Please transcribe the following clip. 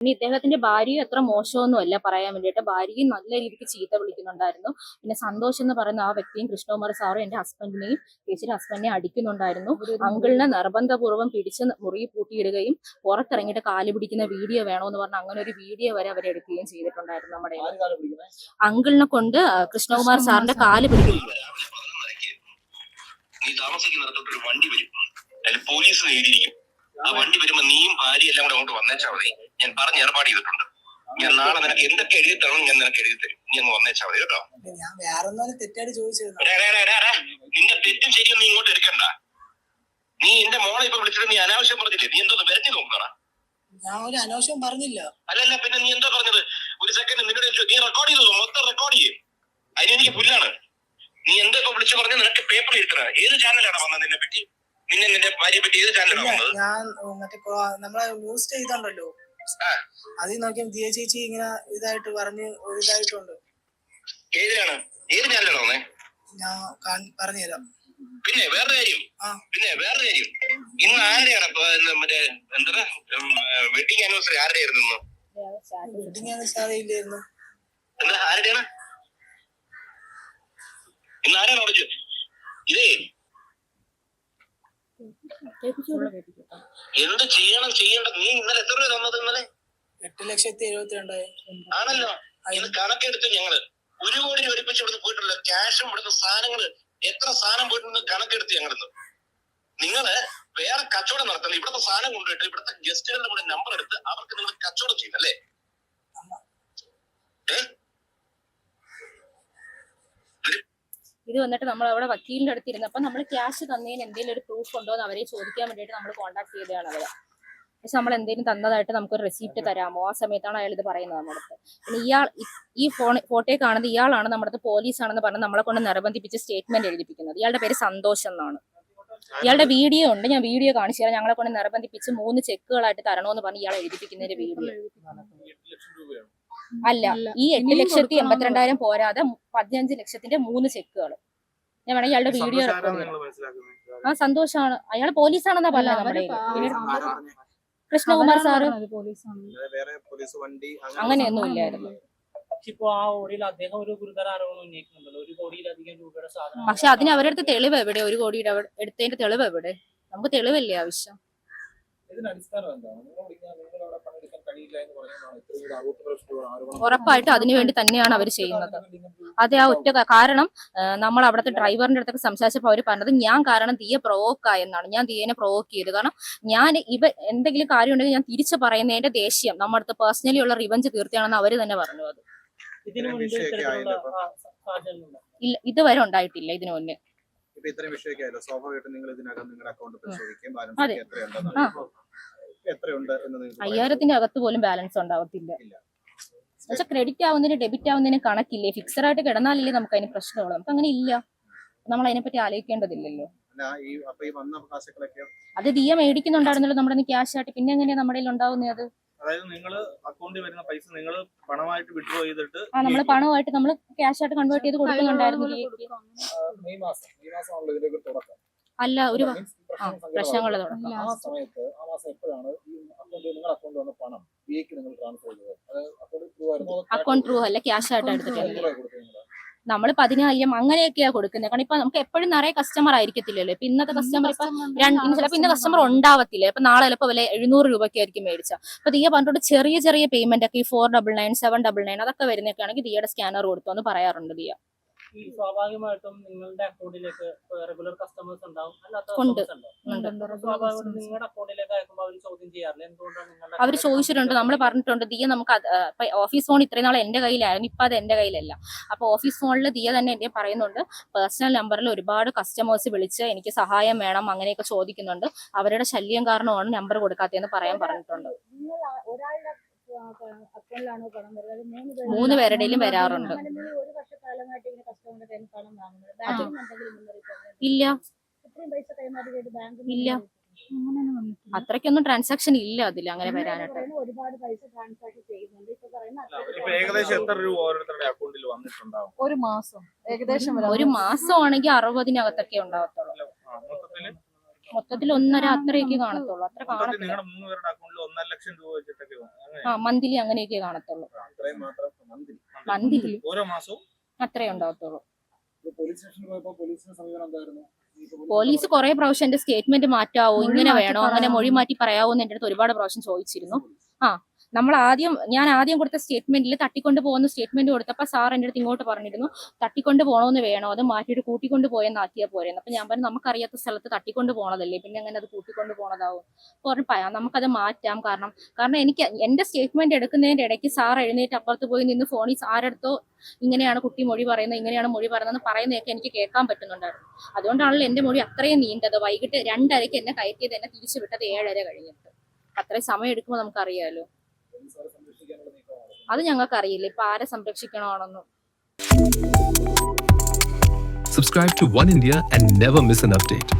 ഇനി ഇദ്ദേഹത്തിന്റെ ഭാര്യയും എത്ര മോശമൊന്നുമല്ല പറയാൻ വേണ്ടിയിട്ട്. ഭാര്യയും നല്ല രീതിക്ക് ചീത്ത വിളിക്കുന്നുണ്ടായിരുന്നു. പിന്നെ സന്തോഷ് എന്ന് പറയുന്ന ആ വ്യക്തിയും കൃഷ്ണകുമാർ സാറും എന്റെ ഹസ്ബൻഡിനെയും ചേച്ചിയുടെ ഹസ്ബൻഡിനെ അടിക്കുന്നുണ്ടായിരുന്നു. അങ്കിളിനെ നിർബന്ധപൂർവ്വം പിടിച്ച് മുറി പൂട്ടിയിടുകയും പുറത്തിറങ്ങിയിട്ട് കാല് പിടിക്കുന്ന വീഡിയോ വേണമെന്ന് പറഞ്ഞ് അങ്ങനെ ഒരു വീഡിയോ വരെ അവരെടുക്കുകയും ചെയ്തിട്ടുണ്ടായിരുന്നു. നമ്മുടെ അങ്കിളിനെ കൊണ്ട് കൃഷ്ണകുമാർ സാറിന്റെ കാല് പിടിക്കും. നീ താമസിക്കുന്നിടത്തോട്ട് ഒരു വണ്ടി വരും, അതിൽ പോലീസ് എഴുതിയിരിക്കും. ആ വണ്ടി വരുമ്പോ നീയും ഭാര്യ എല്ലാം കൂടെ അങ്ങോട്ട് വന്നേച്ചാൽ മതി. ഞാൻ പറഞ്ഞ് ഏർപ്പാട് ചെയ്തിട്ടുണ്ട്. ഞാൻ നാളെ നിനക്ക് എന്തൊക്കെ എഴുതി തരണം ഞാൻ നിനക്ക് എഴുതി തരും. നീ അങ്ങ് വന്നേച്ചാൽ മതി കേട്ടോ. ഞാൻ വേറെ തെറ്റായിട്ട് ചോദിച്ചത്. നിന്റെ തെറ്റും ശരിയും നീ ഇങ്ങോട്ട് എടുക്കണ്ട. നീ എന്റെ മോളെ ഇപ്പൊ വിളിച്ചിട്ട് നീ അനാവശ്യം പറഞ്ഞില്ലേ? നീ എന്തോ വരഞ്ഞു നോക്കണ? ഞാൻ ഒരു അനാവശ്യം പറഞ്ഞില്ല. അല്ലല്ല, പിന്നെ നീ എന്താ പറഞ്ഞത്? ഒരു സെക്കൻഡ് നിന്നോട് നീ റെക്കോർഡ് ചെയ്തോ? മൊത്തം റെക്കോർഡ് ചെയ്യും. അതിനെനിക്ക് പുല്ലാണ്. നീ എന്തൊക്കെ വിളിച്ചു പറഞ്ഞ നിനക്ക് പേപ്പർ എഴുതണ? ഏത് ചാനലാണ് വന്നത് നിന്നെ പറ്റി? നിന്റെ ഭാര്യയെ പറ്റി ഏത് ചാനലാണ് വന്നത്? ഞാൻ മറ്റേ നമ്മളെ ന്യൂസ് ചെയ്തോണ്ടല്ലോ, അതിൽ നോക്കിയാൽ ദിയ ചേച്ചി ഇങ്ങനെ ഇതായിട്ട് പറഞ്ഞ് ഇതായിട്ടുണ്ട്. ഏതിനാണ്? ഏത് ചാനലാണ് വന്നേ? ഞാൻ പറഞ്ഞുതരാം. പിന്നെ വേറെ കാര്യം, ഇന്ന് ആരുടെയാണ് മറ്റേ എന്താ വെഡിങ് ആനിവേഴ്സറി? ആരുടെ ആയിരുന്നു? വെഡിങ് ആനിവേഴ്സറി ഇല്ലായിരുന്നു. എന്താ ആരുടെയാണ് ഇന്ന്? ആരാണ് വിളിച്ചു? ഇതേ എന്ത് ചെയ്യേണ്ടത്? നീ ഇന്നലെ എത്ര രൂപ തന്നത്? ഇന്നലെ 8,72,000 ആണല്ലോ. ഇത് കണക്കെടുത്ത് ഞങ്ങള് 1 കോടി രൂപ ഒരുമിച്ച് ഇവിടുന്ന് പോയിട്ടുള്ള ക്യാഷും ഇവിടുത്തെ സാധനങ്ങള് എത്ര സാധനം പോയിട്ടുണ്ട് കണക്കെടുത്ത് ഞങ്ങളിന്ന്. നിങ്ങള് വേറെ കച്ചവടം നടത്തണം. ഇവിടുത്തെ സാധനം കൊണ്ടുപോയിട്ട് ഇവിടുത്തെ ഗസ്റ്റുകളുടെ കൂടെ നമ്പർ എടുത്ത് അവർക്ക് നിങ്ങൾ കച്ചവടം ചെയ്യുന്നല്ലേ? ഇത് വന്നിട്ട് നമ്മൾ അവിടെ വക്കീലിന്റെ അടുത്ത് ഇരുന്നപ്പോ നമ്മൾ ക്യാഷ് തന്നതിന് എന്തെങ്കിലും ഒരു പ്രൂഫ് ഉണ്ടോ എന്ന് അവരെ ചോദിക്കാൻ വേണ്ടിയിട്ട് നമ്മൾ കോൺടാക്ട് ചെയ്തതാണ് അവരെ. പക്ഷെ നമ്മൾ എന്തെങ്കിലും തന്നതായിട്ട് നമുക്കൊരു റെസിപ്റ്റ് തരാമോ? ആ സമയത്താണ് അയാൾ ഇത് പറയുന്നത് നമ്മുടെ അടുത്ത്. പിന്നെ ഇയാൾ ഈ ഫോട്ടോയിൽ കാണുന്നത് ഇയാളാണ് നമ്മുടെ അടുത്ത് പോലീസാണെന്ന് പറഞ്ഞ് നമ്മളെ കൊണ്ട് നിർബന്ധിപ്പിച്ച് സ്റ്റേറ്റ്മെന്റ് എഴുതിപ്പിക്കുന്നത്. ഇയാളുടെ പേര് സന്തോഷ് എന്നാണ്. ഇയാളുടെ വീഡിയോ ഉണ്ട്, ഞാൻ വീഡിയോ കാണിച്ചു തരാം. ഞങ്ങളെ കൊണ്ട് നിർബന്ധിപ്പിച്ച് 3 ചെക്കുകളായിട്ട് തരണമെന്ന് പറഞ്ഞ് ഇയാൾ എഴുതിപ്പിക്കുന്നതിന്റെ വീഡിയോ. അല്ല, ഈ 8,82,000 പോരാതെ 15 ലക്ഷത്തിന്റെ 3 ചെക്കുകൾ. ഞാൻ വേണമെങ്കിൽ ഇയാളുടെ വീഡിയോ റെക്കോർഡ് ചെയ്യാം. ആ സന്തോഷാണ്, അയാൾ പോലീസാണെന്നാ പറഞ്ഞത്. നമ്മുടെ കൃഷ്ണകുമാർ സാറ് അങ്ങനെയൊന്നും ഇല്ലായിരുന്നു. പക്ഷെ അതിന് അവരുടെ അടുത്ത് തെളിവ് എവിടെ? 1 കോടി എടുത്തതിന്റെ തെളിവ് എവിടെ? നമുക്ക് തെളിവല്ലേ ആവശ്യം. ഉറപ്പായിട്ടും അതിനുവേണ്ടി തന്നെയാണ് അവർ ചെയ്യുന്നത്. അതെ, ആ ഒറ്റ കാരണം നമ്മൾ അവിടുത്തെ ഡ്രൈവറിന്റെ അടുത്തൊക്കെ സംസാരിച്ചപ്പോൾ അവർ പറഞ്ഞത് ഞാൻ കാരണം ദിയ പ്രൊവോക്കായെന്നാണ്. ഞാൻ ദിയനെ പ്രൊവോക്ക് ചെയ്തു. കാരണം ഞാൻ എന്തെങ്കിലും കാര്യം ഉണ്ടെങ്കിൽ ഞാൻ തിരിച്ചു പറയുന്നതിന്റെ ദേഷ്യം നമ്മുടെ അടുത്ത് പേഴ്സണലി ഉള്ള റിവഞ്ച് തീർത്തിയാണെന്ന് അവര് തന്നെ പറഞ്ഞു. അത് ഇല്ല, ഇതുവരെ ഉണ്ടായിട്ടില്ല ഇതിനു മുന്നേ. 5,000-ന്റെ അകത്ത് പോലും ബാലൻസ് ഉണ്ടാവത്തില്ല. പക്ഷെ ക്രെഡിറ്റ് ആവുന്നതിന് ഡെബിറ്റ് ആവുന്നതിന് കണക്കില്ലേ? ഫിക്സഡ് ആയിട്ട് കിടന്നാലല്ലേ നമുക്ക് അതിന് പ്രശ്നമുള്ളൂ. നമുക്ക് അങ്ങനെ ഇല്ല. നമ്മൾ അതിനെപ്പറ്റി ആലോചിക്കേണ്ടതില്ലല്ലോ. അത് ദിയ മേടിക്കുന്നുണ്ടായിരുന്നല്ലോ നമ്മുടെ ക്യാഷ് ആയിട്ട്. പിന്നെ എങ്ങനെയാ നമ്മുടെ ഉണ്ടാവുന്നത്? അത് അതായത് നിങ്ങൾ അക്കൗണ്ടിൽ വരുന്ന പൈസ നിങ്ങൾ പണമായിട്ട് വിഡ്രോ ചെയ്തിട്ട് നമ്മൾ പണമായിട്ട് നമ്മൾ ക്യാഷ് ആയിട്ട് കൺവേർട്ട് ചെയ്ത് കൊടുക്കുന്നുണ്ടായിരുന്നു. അല്ല, ഒരു പ്രശ്നങ്ങളുടെ തുടക്കം. അക്കൗണ്ട് ത്രൂ അല്ല, ക്യാഷ് ആയിട്ട് എടുത്തിട്ടുണ്ട്. നമ്മൾ 10,000 അങ്ങനെയൊക്കെയാ കൊടുക്കുന്നത്. കാരണം ഇപ്പൊ നമുക്ക് എപ്പോഴും നിറയെ കസ്റ്റമർ ആയിരിക്കത്തില്ലല്ലോ. ഇപ്പൊ ഇന്നത്തെ കസ്റ്റമർ ഇപ്പൊ ചിലപ്പോൾ ഇന്ന കസ്റ്റമർ ഉണ്ടാവത്തില്ല. ഇപ്പൊ നാളെ ചിലപ്പോൾ വില 700 രൂപയ്ക്കായിരിക്കും മേടിച്ച. അപ്പൊ ദിയ പറഞ്ഞിട്ട് ചെറിയ പേയ്മെന്റ് ഒക്കെ ഈ 499, 799 അതൊക്കെ വരുന്നൊക്കെ ആണെങ്കിൽ ദിയയുടെ സ്കാനർ കൊടുത്തു എന്ന് പറയാറുണ്ട് ദിയ. സ്വാഭാവികമായിട്ടും നിങ്ങളുടെ അക്കൗണ്ടിലേക്ക് റെഗുലർ കസ്റ്റമേഴ്സ് ഉണ്ടാവും, അവർ ചോദിച്ചിട്ടുണ്ട്. നമ്മൾ പറഞ്ഞിട്ടുണ്ട് ദിയ നമുക്ക് ഓഫീസ് ഫോൺ ഇത്രയും നാളെ എന്റെ കയ്യിലായിരുന്നു, ഇപ്പൊ അത് എന്റെ കയ്യിലല്ല. അപ്പൊ ഓഫീസ് ഫോണിൽ ദിയ തന്നെ എന്റെ പറയുന്നുണ്ട് പേഴ്സണൽ നമ്പറിൽ ഒരുപാട് കസ്റ്റമേഴ്സ് വിളിച്ച് എനിക്ക് സഹായം വേണം അങ്ങനെയൊക്കെ ചോദിക്കുന്നുണ്ട്. അവരുടെ ശല്യം കാരണമാണ് നമ്പർ കൊടുക്കാത്തതെന്ന് പറഞ്ഞിട്ടുണ്ട്. 3 പേരുടെയും വരാറുണ്ട്. ഇല്ല, അത്രയ്ക്കൊന്നും ട്രാൻസാക്ഷൻ ഇല്ല അതിൽ അങ്ങനെ വരാനായിട്ട്. ഏകദേശം എത്ര രൂപ ഓരോരുത്തരുടെ അക്കൗണ്ടിൽ വന്നിട്ടുണ്ടാവും? ഒരു മാസം ആണെങ്കിൽ 60-നകത്തൊക്കെ ഉണ്ടാവത്തുള്ളൂ. മൊത്തത്തിൽ 1.5 അത്രയൊക്കെ കാണത്തുള്ളൂ, അത്ര മൊത്തത്തിൽ കാണത്തില്ല. നിങ്ങളുടെ 3 പേരുടെ അക്കൗണ്ടിൽ 1.5 ലക്ഷം രൂപ വെച്ചിട്ടൊക്കെ അങ്ങനെ ആ മന്ത്ലി അങ്ങനെയൊക്കെ കാണത്തുള്ളൂ, അത്രയും മാത്രം മന്ത്ലി. മന്ത്ലി ഓരോ മാസവും അത്രേ ഉണ്ടാവത്തുള്ളൂ. പോലീസ് സ്റ്റേഷനിൽ പോയപ്പോ പോലീസിന്റെ സമീപനം എന്തായിരുന്നു? പോലീസ് കുറെ പ്രാവശ്യം എന്റെ സ്റ്റേറ്റ്മെന്റ് മാറ്റാവോ, ഇങ്ങനെ വേണോ, അങ്ങനെ മൊഴി മാറ്റി പറയാവോ എന്ന് എന്റെ അടുത്ത് ഒരുപാട് പ്രാവശ്യം ചോദിച്ചിരുന്നു. ഞാൻ ആദ്യം കൊടുത്ത സ്റ്റേറ്റ്മെന്റിൽ തട്ടിക്കൊണ്ട് പോകുന്ന സ്റ്റേറ്റ്മെന്റ് കൊടുത്തപ്പോൾ സാർ എന്റെ അടുത്ത് ഇങ്ങോട്ട് പറഞ്ഞിരുന്നു, തട്ടിക്കൊണ്ട് പോകണമെന്ന് വേണോ, അത് മാറ്റിയിട്ട് കൂട്ടിക്കൊണ്ട് പോയെന്നാക്കിയാൽ പോരെന്ന്. അപ്പൊ ഞാൻ പറഞ്ഞു നമുക്കറിയാത്ത സ്ഥലത്ത് തട്ടിക്കൊണ്ട് പോകണതല്ലേ, പിന്നെ അങ്ങനെ അത് കൂട്ടിക്കൊണ്ട് പോകണതാവും. പറഞ്ഞു നമുക്കത് മാറ്റാം, കാരണം എനിക്ക് എന്റെ സ്റ്റേറ്റ്മെന്റ് എടുക്കുന്നതിന്റെ ഇടയ്ക്ക് സാർ എഴുന്നേറ്റ് അപ്പുറത്ത് പോയി നിന്ന് ഫോണിൽ ആരടുത്തോ ഇങ്ങനെയാണ് കുട്ടി മൊഴി പറയുന്നത്, ഇങ്ങനെയാണ് മൊഴി പറയുന്നതെന്ന് പറയുന്നതൊക്കെ എനിക്ക് കേൾക്കാൻ പറ്റുന്നുണ്ടായിരുന്നു. അതുകൊണ്ടാണല്ലോ എന്റെ മൊഴി അത്രയും നീണ്ടത്. വൈകിട്ട് 2:30 എന്നെ കയറ്റിയത്, എന്നെ തിരിച്ചു വിട്ടത് 7:30 കഴിഞ്ഞിട്ട്. അത്രയും സമയം എടുക്കുമ്പോൾ നമുക്കറിയാലോ. സംരക്ഷിക്കാനുള്ള നീക്കമാണ്. അത് ഞങ്ങൾക്ക് അറിയില്ല ഇപ്പൊ ആരെ സംരക്ഷിക്കണമെന്നൊന്നും. Subscribe to One India and never miss an update.